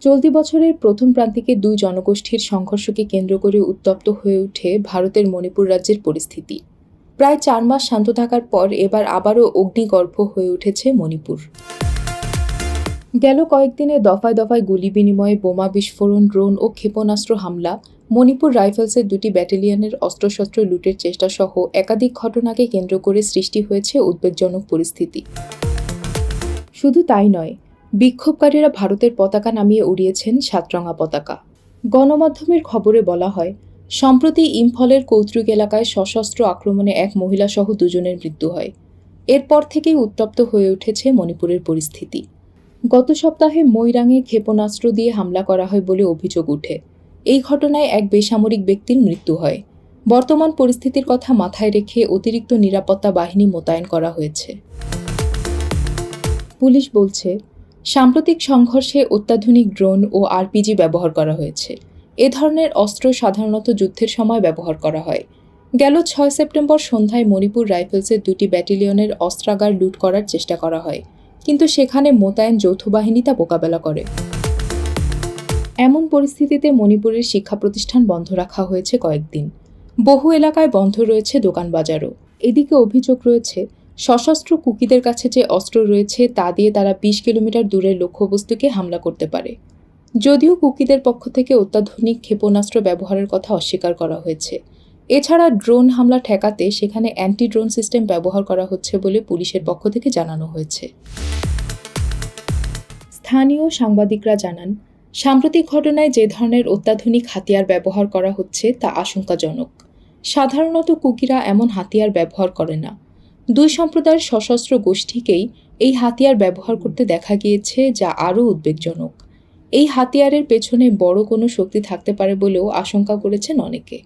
চলতি বছরের প্রথম প্রান্তিকে দুই জনগোষ্ঠীর সংঘর্ষকে কেন্দ্র করে উত্তপ্ত হয়ে ওঠে ভারতের মণিপুর রাজ্যের পরিস্থিতি। প্রায় 4 মাস শান্ত থাকার পর এবার আবারও অগ্নিগর্ভ হয়ে উঠেছে মণিপুর। গেল কয়েকদিনে দফায় দফায় গুলি বিনিময়, বোমা বিস্ফোরণ, ড্রোন ও ক্ষেপণাস্ত্র হামলা, মণিপুর রাইফেলসের 2টি ব্যাটালিয়নের অস্ত্রশস্ত্র লুটের চেষ্টা সহ একাধিক ঘটনাকে কেন্দ্র করে সৃষ্টি হয়েছে উদ্বেগজনক পরিস্থিতি। শুধু তাই নয়, বিক্ষোভকারীরা ভারতের পতাকা নামিয়ে উড়িয়েছেন 7 রঙা পতাকা। গণমাধ্যমের খবরে বলা হয়, সম্প্রতি ইম্ফলের কৌত্রিক এলাকায় সশস্ত্র আক্রমণে এক মহিলাসহ 2 জনের মৃত্যু হয়। এরপর থেকেই উত্তপ্ত হয়ে উঠেছে মণিপুরের পরিস্থিতি। গত সপ্তাহে মৈরাঙে ক্ষেপণাস্ত্র দিয়ে হামলা করা হয় বলে অভিযোগ ওঠে। এই ঘটনায় এক বেসামরিক ব্যক্তির মৃত্যু হয়। বর্তমান পরিস্থিতির কথা মাথায় রেখে অতিরিক্ত নিরাপত্তা বাহিনী মোতায়েন করা হয়েছে। পুলিশ বলছে, সাম্প্রতিক সংঘর্ষে অত্যাধুনিক ড্রোন ও আরপিজি ব্যবহার করা হয়েছে। এ ধরনের অস্ত্র সাধারণত যুদ্ধের সময় ব্যবহার করা হয়। গেল 6 সেপ্টেম্বর সন্ধ্যায় মণিপুর রাইফেলসের 2টি ব্যাটালিয়নের অস্ত্রাগার লুট করার চেষ্টা করা হয়, কিন্তু সেখানে মোতায়েন যৌথ বাহিনী তা মোকাবেলা করে। এমন পরিস্থিতিতে মণিপুরের শিক্ষা প্রতিষ্ঠান বন্ধ রাখা হয়েছে কয়েকদিন। বহু এলাকায় বন্ধ রয়েছে দোকান বাজারও। এদিকে অভিযোগ রয়েছে, সশস্ত্র কুকিদের কাছে যে অস্ত্র রয়েছে তা দিয়ে তারা 20 কিলোমিটার দূরের লক্ষ্যবস্তুকে হামলা করতে পারে। যদিও কুকিদের পক্ষ থেকে অত্যাধুনিক ক্ষেপণাস্ত্র ব্যবহারের কথা অস্বীকার করা হয়েছে। এছাড়া ড্রোন হামলা ঠেকাতে সেখানে অ্যান্টি ড্রোন সিস্টেম ব্যবহার করা হচ্ছে বলে পুলিশের পক্ষ থেকে জানানো হয়েছে। স্থানীয় সাংবাদিকরা জানান, সাম্প্রতিক ঘটনায় যে ধরনের অত্যাধুনিক হাতিয়ার ব্যবহার করা হচ্ছে তা আশঙ্কাজনক। সাধারণত কুকিরা এমন হাতিয়ার ব্যবহার করে না। 2 সম্প্রদায়ের সশস্ত্র গোষ্ঠীকেই এই হাতিয়ার ব্যবহার করতে দেখা গিয়েছে, যা আরও উদ্বেগজনক। এই হাতিয়ারের পেছনে বড় কোনো শক্তি থাকতে পারে বলেও আশঙ্কা করেছেন অনেকে।